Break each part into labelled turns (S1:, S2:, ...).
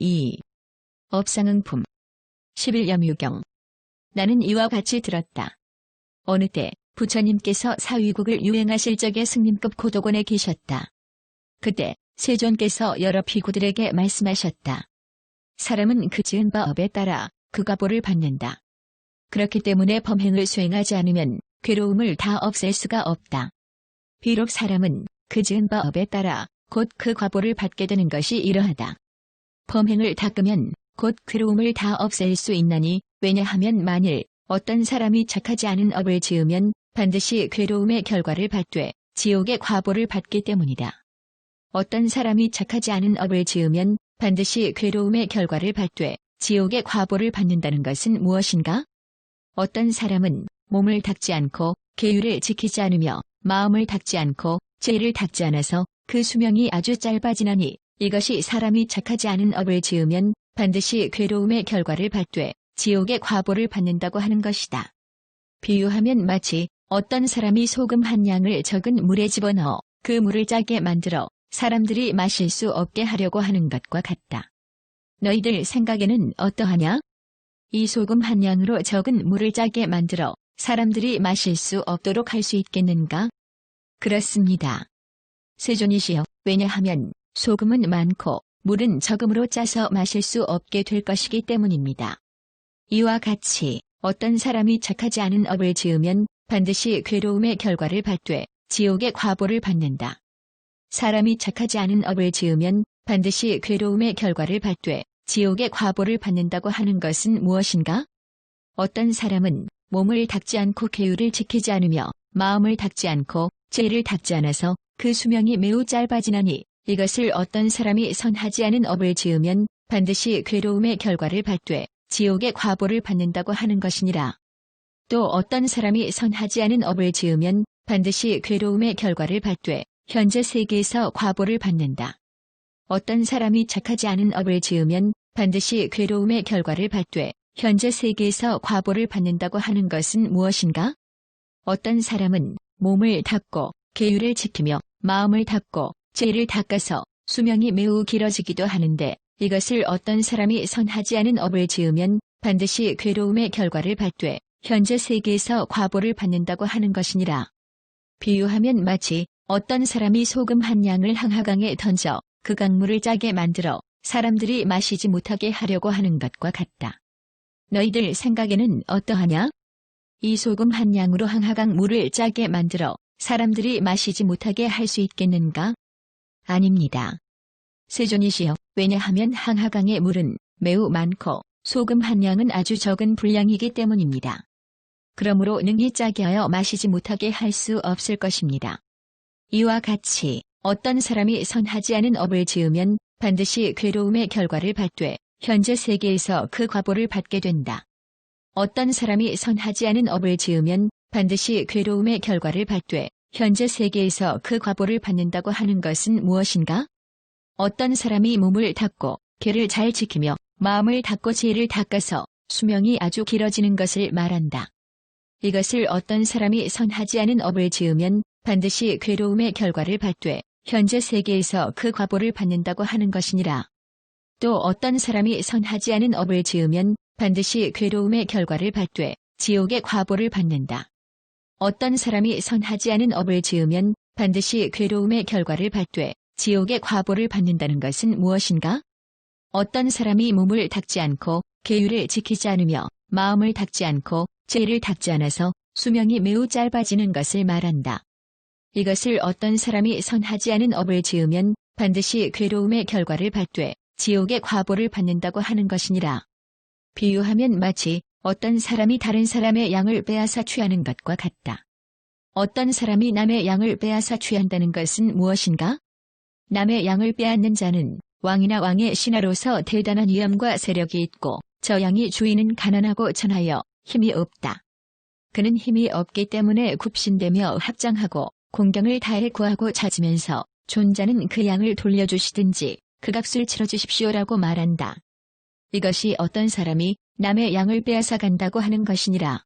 S1: 2. 업상응품. 11염유경. 나는 이와 같이 들었다. 어느 때 부처님께서 사위국을 유행하실 적에 승림급 고도곤에 계셨다. 그때 세존께서 여러 비구들에게 말씀하셨다. 사람은 그 지은 바 업에 따라 그 과보를 받는다. 그렇기 때문에 범행을 수행하지 않으면 괴로움을 다 없앨 수가 없다. 비록 사람은 그 지은 바 업에 따라 곧 그 과보를 받게 되는 것이 이러하다. 범행을 닦으면 곧 괴로움을 다 없앨 수 있나니, 왜냐하면 만일 어떤 사람이 착하지 않은 업을 지으면 반드시 괴로움의 결과를 받되 지옥의 과보를 받기 때문이다. 어떤 사람이 착하지 않은 업을 지으면 반드시 괴로움의 결과를 받되 지옥의 과보를 받는다는 것은 무엇인가? 어떤 사람은 몸을 닦지 않고 계율을 지키지 않으며 마음을 닦지 않고 죄를 닦지 않아서 그 수명이 아주 짧아지나니, 이것이 사람이 착하지 않은 업을 지으면 반드시 괴로움의 결과를 받되 지옥의 과보를 받는다고 하는 것이다. 비유하면 마치 어떤 사람이 소금 한 양을 적은 물에 집어넣어 그 물을 짜게 만들어 사람들이 마실 수 없게 하려고 하는 것과 같다. 너희들 생각에는 어떠하냐? 이 소금 한 양으로 적은 물을 짜게 만들어 사람들이 마실 수 없도록 할 수 있겠는가? 그렇습니다. 세존이시여, 왜냐하면 소금은 많고 물은 적음으로 짜서 마실 수 없게 될 것이기 때문입니다. 이와 같이 어떤 사람이 착하지 않은 업을 지으면 반드시 괴로움의 결과를 받되 지옥의 과보를 받는다. 사람이 착하지 않은 업을 지으면 반드시 괴로움의 결과를 받되 지옥의 과보를 받는다고 하는 것은 무엇인가? 어떤 사람은 몸을 닦지 않고 계율을 지키지 않으며 마음을 닦지 않고 죄를 닦지 않아서 그 수명이 매우 짧아지나니, 이것을 어떤 사람이 선하지 않은 업을 지으면 반드시 괴로움의 결과를 받되 지옥의 과보를 받는다고 하는 것이니라. 또 어떤 사람이 선하지 않은 업을 지으면 반드시 괴로움의 결과를 받되 현재 세계에서 과보를 받는다. 어떤 사람이 착하지 않은 업을 지으면 반드시 괴로움의 결과를 받되 현재 세계에서 과보를 받는다고 하는 것은 무엇인가? 어떤 사람은 몸을 닦고 계율을 지키며 마음을 닦고 죄를 닦아서 수명이 매우 길어지기도 하는데, 이것을 어떤 사람이 선하지 않은 업을 지으면 반드시 괴로움의 결과를 받되 현재 세계에서 과보를 받는다고 하는 것이니라. 비유하면 마치 어떤 사람이 소금 한 양을 항하강에 던져 그 강물을 짜게 만들어 사람들이 마시지 못하게 하려고 하는 것과 같다. 너희들 생각에는 어떠하냐? 이 소금 한 양으로 항하강 물을 짜게 만들어 사람들이 마시지 못하게 할 수 있겠는가? 아닙니다. 세존이시여, 왜냐하면 항하강의 물은 매우 많고 소금 한 양은 아주 적은 분량이기 때문입니다. 그러므로 능히 짜게 하여 마시지 못하게 할 수 없을 것입니다. 이와 같이 어떤 사람이 선하지 않은 업을 지으면 반드시 괴로움의 결과를 받되 현재 세계에서 그 과보를 받게 된다. 어떤 사람이 선하지 않은 업을 지으면 반드시 괴로움의 결과를 받되 현재 세계에서 그 과보를 받는다고 하는 것은 무엇인가? 어떤 사람이 몸을 닦고 계를 잘 지키며 마음을 닦고 죄를 닦아서 수명이 아주 길어지는 것을 말한다. 이것을 어떤 사람이 선하지 않은 업을 지으면 반드시 괴로움의 결과를 받되 현재 세계에서 그 과보를 받는다고 하는 것이니라. 또 어떤 사람이 선하지 않은 업을 지으면 반드시 괴로움의 결과를 받되 지옥의 과보를 받는다. 어떤 사람이 선하지 않은 업을 지으면 반드시 괴로움의 결과를 받되 지옥의 과보를 받는다는 것은 무엇인가? 어떤 사람이 몸을 닦지 않고 계율을 지키지 않으며 마음을 닦지 않고 죄를 닦지 않아서 수명이 매우 짧아지는 것을 말한다. 이것을 어떤 사람이 선하지 않은 업을 지으면 반드시 괴로움의 결과를 받되 지옥의 과보를 받는다고 하는 것이니라. 비유하면 마치 어떤 사람이 다른 사람의 양을 빼앗아 취하는 것과 같다. 어떤 사람이 남의 양을 빼앗아 취한다는 것은 무엇인가? 남의 양을 빼앗는 자는 왕이나 왕의 신하로서 대단한 위엄과 세력이 있고, 저 양이 주인은 가난하고 천하여 힘이 없다. 그는 힘이 없기 때문에 굽신대며 합장하고 공경을 다해 구하고 찾으면서 존자는 그 양을 돌려주시든지 그 값을 치러주십시오라고 말한다. 이것이 어떤 사람이 남의 양을 빼앗아 간다고 하는 것이니라.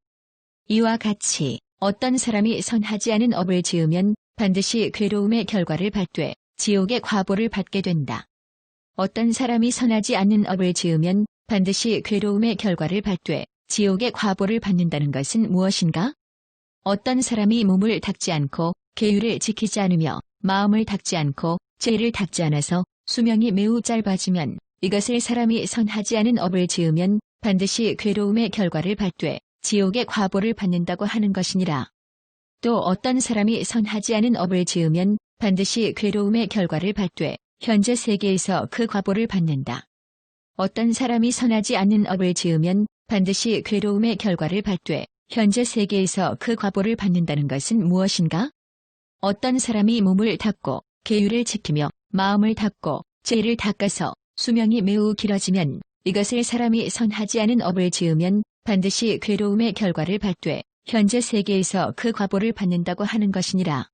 S1: 이와 같이 어떤 사람이 선하지 않은 업을 지으면 반드시 괴로움의 결과를 받되 지옥의 과보를 받게 된다. 어떤 사람이 선하지 않는 업을 지으면 반드시 괴로움의 결과를 받되 지옥의 과보를 받는다는 것은 무엇인가? 어떤 사람이 몸을 닦지 않고 계율을 지키지 않으며 마음을 닦지 않고 죄를 닦지 않아서 수명이 매우 짧아지면 이것을 사람이 선하지 않은 업을 지으면 반드시 괴로움의 결과를 받되 지옥의 과보를 받는다고 하는 것이니라. 또 어떤 사람이 선하지 않은 업을 지으면 반드시 괴로움의 결과를 받되 현재 세계에서 그 과보를 받는다. 어떤 사람이 선하지 않는 업을 지으면 반드시 괴로움의 결과를 받되 현재 세계에서 그 과보를 받는다는 것은 무엇인가? 어떤 사람이 몸을 닦고 계율을 지키며 마음을 닦고 죄를 닦아서 수명이 매우 길어지면 이것을 사람이 선하지 않은 업을 지으면 반드시 괴로움의 결과를 받되 현재 세계에서 그 과보를 받는다고 하는 것이니라.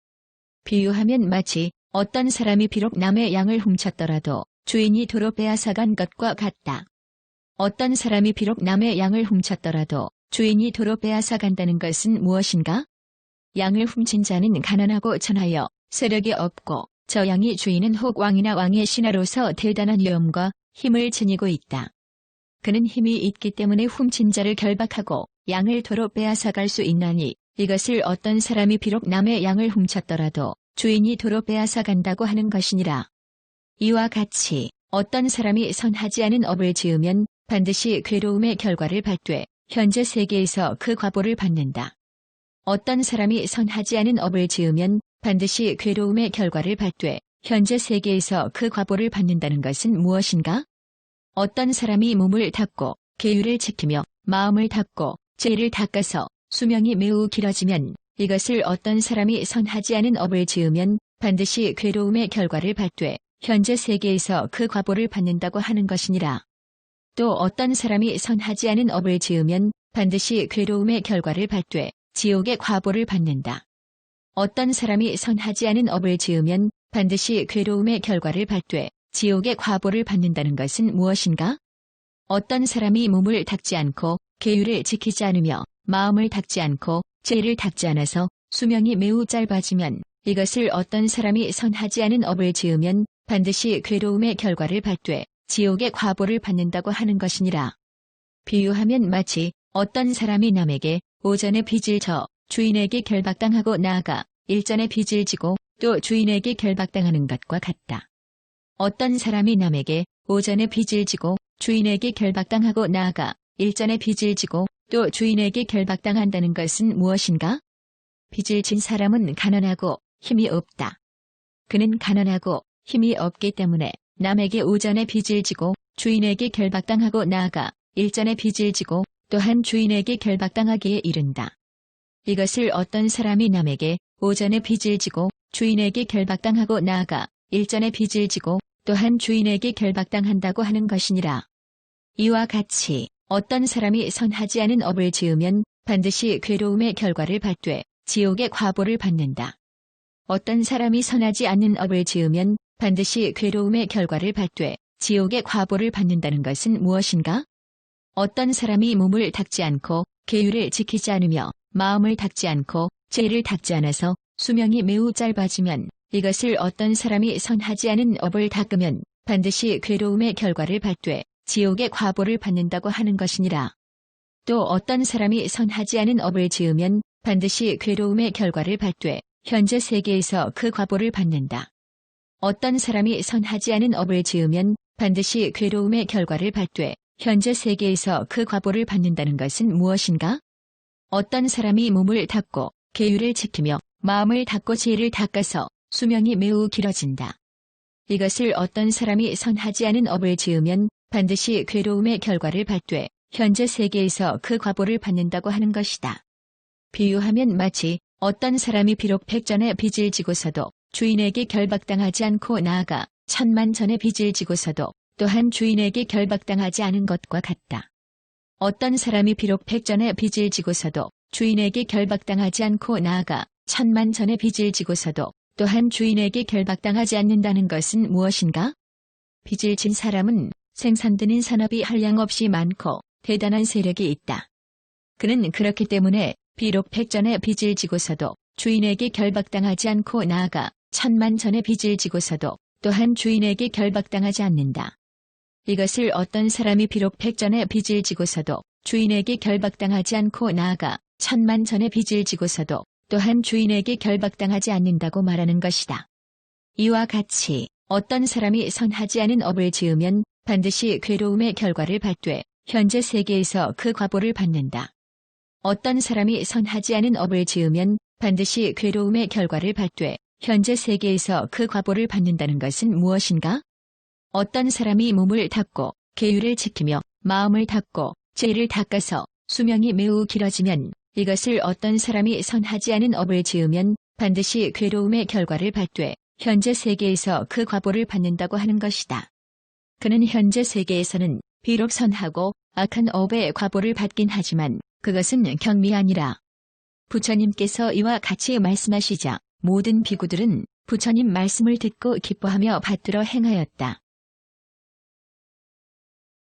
S1: 비유하면 마치 어떤 사람이 비록 남의 양을 훔쳤더라도 주인이 도로 빼앗아간 것과 같다. 어떤 사람이 비록 남의 양을 훔쳤더라도 주인이 도로 빼앗아간다는 것은 무엇인가? 양을 훔친 자는 가난하고 천하여 세력이 없고 저 양이 주인은 혹 왕이나 왕의 신하로서 대단한 위엄과 힘을 지니고 있다. 그는 힘이 있기 때문에 훔친 자를 결박하고 양을 도로 빼앗아갈 수 있나니 이것을 어떤 사람이 비록 남의 양을 훔쳤더라도 주인이 도로 빼앗아간다고 하는 것이니라. 이와 같이 어떤 사람이 선하지 않은 업을 지으면 반드시 괴로움의 결과를 받되 현재 세계에서 그 과보를 받는다. 어떤 사람이 선하지 않은 업을 지으면 반드시 괴로움의 결과를 받되 현재 세계에서 그 과보를 받는다는 것은 무엇인가? 어떤 사람이 몸을 닦고 계율을 지키며 마음을 닦고 죄를 닦아서 수명이 매우 길어지면 이것을 어떤 사람이 선하지 않은 업을 지으면 반드시 괴로움의 결과를 받되 현재 세계에서 그 과보를 받는다고 하는 것이니라. 또 어떤 사람이 선하지 않은 업을 지으면 반드시 괴로움의 결과를 받되 지옥의 과보를 받는다. 어떤 사람이 선하지 않은 업을 지으면 반드시 괴로움의 결과를 받되 지옥의 과보를 받는다는 것은 무엇인가? 어떤 사람이 몸을 닦지 않고 계율을 지키지 않으며 마음을 닦지 않고 죄를 닦지 않아서 수명이 매우 짧아지면 이것을 어떤 사람이 선하지 않은 업을 지으면 반드시 괴로움의 결과를 받되 지옥의 과보를 받는다고 하는 것이니라. 비유하면 마치 어떤 사람이 남에게 오전에 빚을 져 주인에게 결박당하고 나아가 일전에 빚을 지고 또 주인에게 결박당하는 것과 같다. 어떤 사람이 남에게 오전에 빚을 지고 주인에게 결박당하고 나아가 일전에 빚을 지고 또 주인에게 결박당한다는 것은 무엇인가? 빚을 진 사람은 가난하고 힘이 없다. 그는 가난하고 힘이 없기 때문에 남에게 오전에 빚을 지고 주인에게 결박당하고 나아가 일전에 빚을 지고 또한 주인에게 결박당하기에 이른다. 이것을 어떤 사람이 남에게 오전에 빚을 지고 주인에게 결박당하고 나아가 일전에 빚을 지고 또한 주인에게 결박당한다고 하는 것이니라. 이와 같이 어떤 사람이 선하지 않은 업을 지으면 반드시 괴로움의 결과를 받되 지옥의 과보를 받는다. 어떤 사람이 선하지 않는 업을 지으면 반드시 괴로움의 결과를 받되 지옥의 과보를 받는다는 것은 무엇인가? 어떤 사람이 몸을 닦지 않고 계율을 지키지 않으며 마음을 닦지 않고 죄를 닦지 않아서 수명이 매우 짧아지면 이것을 어떤 사람이 선하지 않은 업을 닦으면 반드시 괴로움의 결과를 받되 지옥의 과보를 받는다고 하는 것이니라. 또 어떤 사람이 선하지 않은 업을 지으면 반드시 괴로움의 결과를 받되 현재 세계에서 그 과보를 받는다. 어떤 사람이 선하지 않은 업을 지으면 반드시 괴로움의 결과를 받되 현재 세계에서 그 과보를 받는다는 것은 무엇인가? 어떤 사람이 몸을 닦고 계율을 지키며 마음을 닦고 죄를 닦아서 수명이 매우 길어진다. 이것을 어떤 사람이 선하지 않은 업을 지으면 반드시 괴로움의 결과를 받되 현재 세계에서 그 과보를 받는다고 하는 것이다. 비유하면 마치 어떤 사람이 비록 100전의 빚을 지고서도 주인에게 결박당하지 않고 나아가 1000만전의 빚을 지고서도 또한 주인에게 결박당하지 않은 것과 같다. 어떤 사람이 비록 100전의 빚을 지고서도 주인에게 결박당하지 않고 나아가 1000만전의 빚을 지고서도 또한 주인에게 결박당하지 않는다는 것은 무엇인가? 빚을 진 사람은 생산되는 산업이 한량없이 많고 대단한 세력이 있다. 그는 그렇기 때문에 비록 100전의 빚을 지고서도 주인에게 결박당하지 않고 나아가 1000만전의 빚을 지고서도 또한 주인에게 결박당하지 않는다. 이것을 어떤 사람이 비록 100전의 빚을 지고서도 주인에게 결박당하지 않고 나아가 1000만전의 빚을 지고서도 또한 주인에게 결박당하지 않는다고 말하는 것이다. 이와 같이 어떤 사람이 선하지 않은 업을 지으면 반드시 괴로움의 결과를 받되 현재 세계에서 그 과보를 받는다. 어떤 사람이 선하지 않은 업을 지으면 반드시 괴로움의 결과를 받되 현재 세계에서 그 과보를 받는다는 것은 무엇인가? 어떤 사람이 몸을 닦고 계율을 지키며 마음을 닦고 죄를 닦아서 수명이 매우 길어지면 이것을 어떤 사람이 선하지 않은 업을 지으면 반드시 괴로움의 결과를 받되 현재 세계에서 그 과보를 받는다고 하는 것이다. 그는 현재 세계에서는 비록 선하고 악한 업의 과보를 받긴 하지만 그것은 경미하니라. 부처님께서 이와 같이 말씀하시자 모든 비구들은 부처님 말씀을 듣고 기뻐하며 받들어 행하였다.